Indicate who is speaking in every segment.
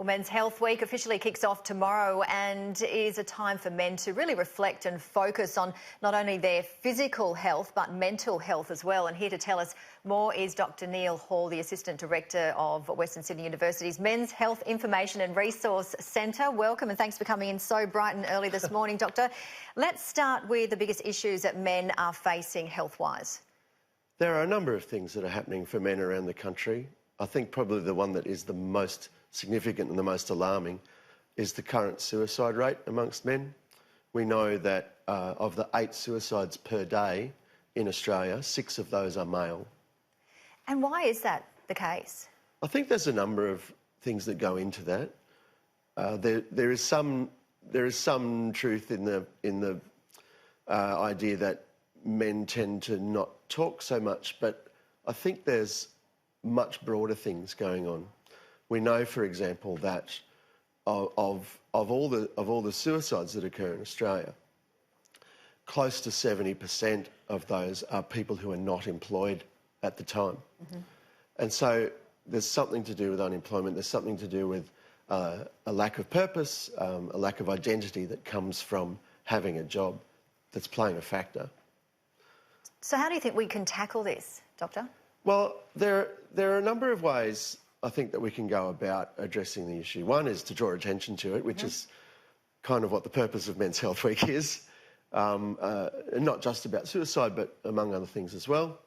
Speaker 1: Men's Health Week officially kicks off tomorrow and is a time for men to really reflect and focus on not only their physical health but mental health as well. And here to tell us more is Dr Neil Hall, the Assistant Director of Western Sydney University's Men's Health Information and Resource Centre. Welcome and thanks for coming in so bright and early this morning, Doctor. Let's start with the biggest issues that men are facing health-wise.
Speaker 2: There are a number of things that are happening for men around the country. I think probably the one that is the most significant and the most alarming is the current suicide rate amongst men. We know that of the 8 suicides per day in Australia, 6 of those are male.
Speaker 1: And why is that the case?
Speaker 2: I think there's a number of things that go into that. There is some truth in the idea that men tend to not talk so much, but I think there's much broader things going on. We know, for example, that of all the suicides that occur in Australia, close to 70% of those are people who are not employed at the time. Mm-hmm. And so there's something to do with unemployment, there's something to do with a lack of purpose, a lack of identity that comes from having a job that's playing a factor.
Speaker 1: So how do you think we can tackle this, Doctor?
Speaker 2: Well, there are a number of ways I think that we can go about addressing the issue. One is to draw attention to it, which is kind of what the purpose of Men's Health Week is, not just about suicide, but among other things as well.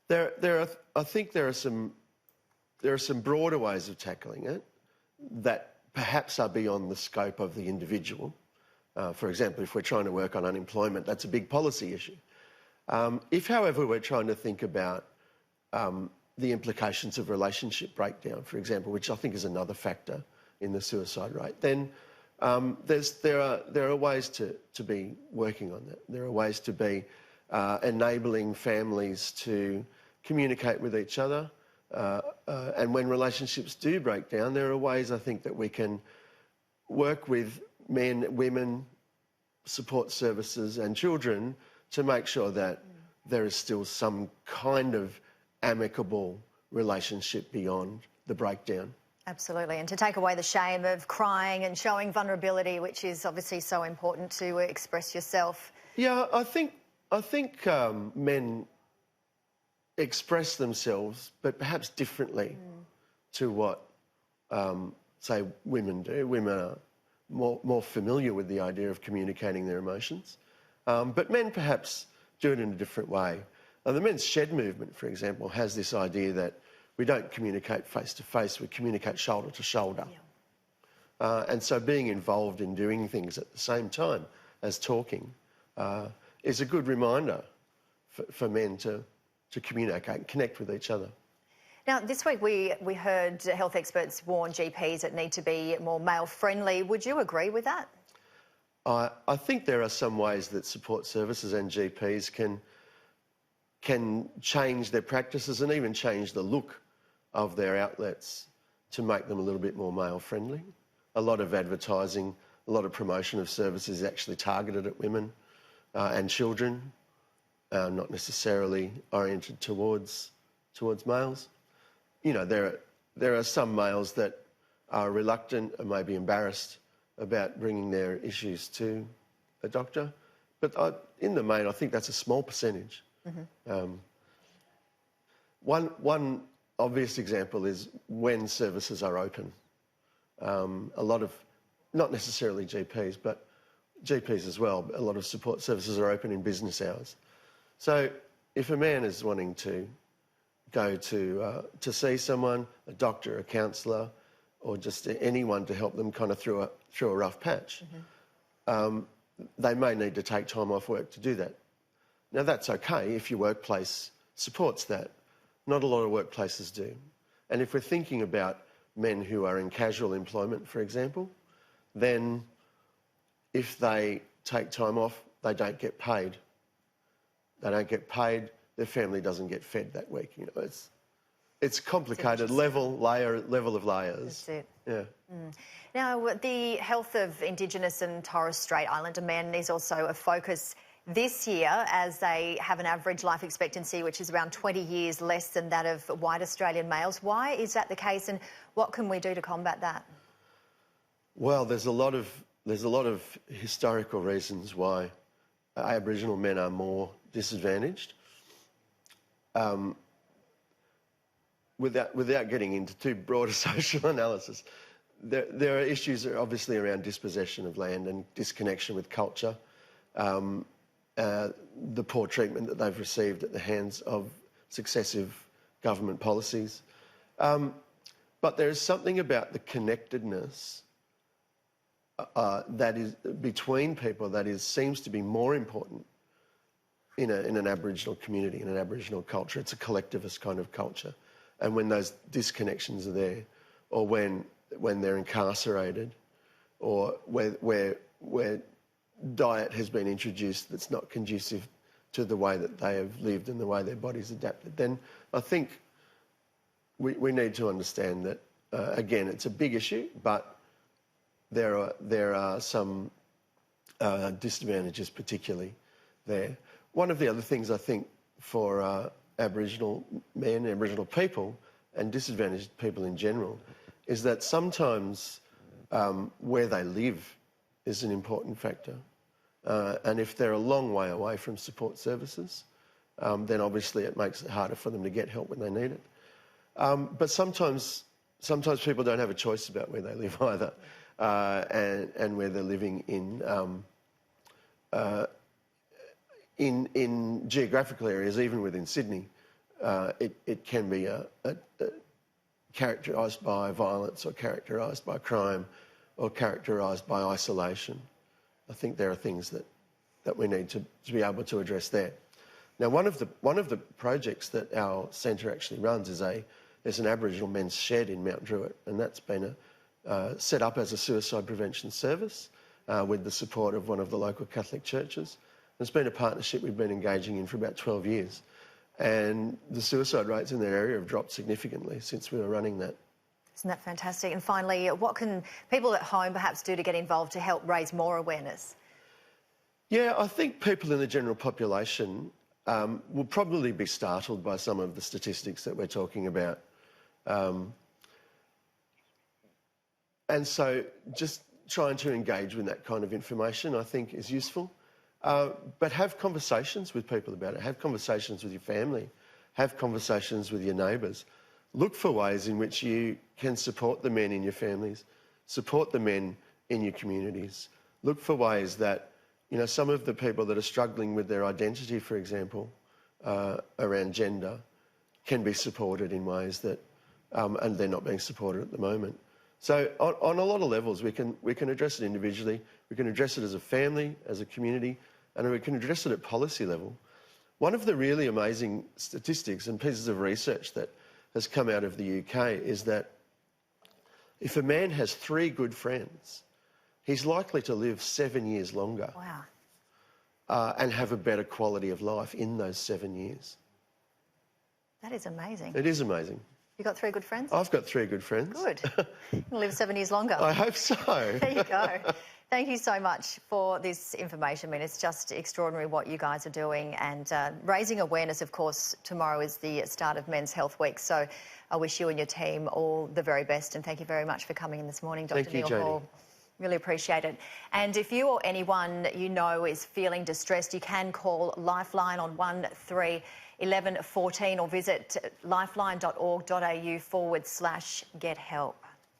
Speaker 2: I think there are some broader ways of tackling it that perhaps are beyond the scope of the individual. For example, if we're trying to work on unemployment, that's a big policy issue. If, however, we're trying to think about the implications of relationship breakdown, for example, which I think is another factor in the suicide rate, then there are ways to be working on that. There are ways to be enabling families to communicate with each other. And when relationships do break down, there are ways, I think, that we can work with men, women, support services and children to make sure that there is still some kind of amicable relationship beyond the breakdown.
Speaker 1: Absolutely, and to take away the shame of crying and showing vulnerability, which is obviously so important to express yourself.
Speaker 2: Yeah, I think men express themselves, but perhaps differently to what, say, women do. Women are more familiar with the idea of communicating their emotions. But men perhaps do it in a different way. The men's shed movement, for example, has this idea that we don't communicate face-to-face, we communicate shoulder-to-shoulder. Yeah. And so being involved in doing things at the same time as talking is a good reminder for men to communicate and connect with each other.
Speaker 1: Now, this week we heard health experts warn GPs that need to be more male-friendly. Would you agree with that?
Speaker 2: I think there are some ways that support services and GPs can change their practices and even change the look of their outlets to make them a little bit more male-friendly. A lot of advertising, a lot of promotion of services is actually targeted at women and children, not necessarily oriented towards males. You know, there are some males that are reluctant and maybe embarrassed about bringing their issues to a doctor. But in the main, I think that's a small percentage. Mm-hmm. One obvious example is when services are open. A lot of, not necessarily GPs, but GPs as well, but a lot of support services are open in business hours. So if a man is wanting to go to see someone, a doctor, a counsellor, or just anyone to help them kind of through a rough patch, they may need to take time off work to do that. Now, that's okay if your workplace supports that. Not a lot of workplaces do. And if we're thinking about men who are in casual employment, for example, then if they take time off, they don't get paid. They don't get paid, their family doesn't get fed that week. You know, it's complicated, level of layers.
Speaker 1: That's it.
Speaker 2: Yeah.
Speaker 1: Now, the health of Indigenous and Torres Strait Islander men is also a focus this year, as they have an average life expectancy which is around 20 years less than that of white Australian males. Why is that the case, and what can we do to combat that?
Speaker 2: Well, there's a lot of historical reasons why Aboriginal men are more disadvantaged. Without getting into too broad a social analysis, there are issues obviously around dispossession of land and disconnection with culture, the poor treatment that they've received at the hands of successive government policies. But there is something about the connectedness that is between people that seems to be more important in an Aboriginal community, in an Aboriginal culture. It's a collectivist kind of culture. And when those disconnections are there, or when they're incarcerated, or where diet has been introduced that's not conducive to the way that they have lived and the way their bodies adapted, then I think we need to understand that, again, it's a big issue, but there are some disadvantages particularly there. One of the other things I think for Aboriginal men, Aboriginal people, and disadvantaged people in general, is that sometimes where they live is an important factor. And if they're a long way away from support services, then obviously it makes it harder for them to get help when they need it. But sometimes people don't have a choice about where they live either, and where they're living in geographical areas, even within Sydney. It can be characterised by violence, or characterised by crime, or characterised by isolation. I think there are things that we need to be able to address there. Now, one of the projects that our centre actually runs is there's an Aboriginal men's shed in Mount Druitt, and that's been set up as a suicide prevention service with the support of one of the local Catholic churches. It's been a partnership we've been engaging in for about 12 years. And the suicide rates in that area have dropped significantly since we were running that.
Speaker 1: Isn't that fantastic? And finally, what can people at home perhaps do to get involved to help raise more awareness?
Speaker 2: Yeah, I think people in the general population will probably be startled by some of the statistics that we're talking about. And so just trying to engage with that kind of information, I think, is useful. But have conversations with people about it. Have conversations with your family. Have conversations with your neighbours. Look for ways in which you can support the men in your families, support the men in your communities. Look for ways that, some of the people that are struggling with their identity, for example, around gender, can be supported in ways that, and they're not being supported at the moment. So on a lot of levels, we can address it individually, we can address it as a family, as a community, and we can address it at policy level. One of the really amazing statistics and pieces of research that has come out of the UK is that if a man has 3 good friends, he's likely to live 7 years longer.
Speaker 1: Wow.
Speaker 2: And have a better quality of life in those 7 years.
Speaker 1: That is amazing.
Speaker 2: It is amazing.
Speaker 1: You got 3 good friends?
Speaker 2: I've got 3 good friends.
Speaker 1: Good. You'll live 7 years longer.
Speaker 2: I hope so.
Speaker 1: There you go. Thank you so much for this information. I mean, it's just extraordinary what you guys are doing, and raising awareness, of course. Tomorrow is the start of Men's Health Week, so I wish you and your team all the very best, and thank you very much for coming in this morning, Dr.
Speaker 2: Thank you,
Speaker 1: Neil
Speaker 2: Jodie.
Speaker 1: Hall. Really appreciate it. And if you or anyone you know is feeling distressed, you can call Lifeline on 131114 or visit lifeline.org.au/get help.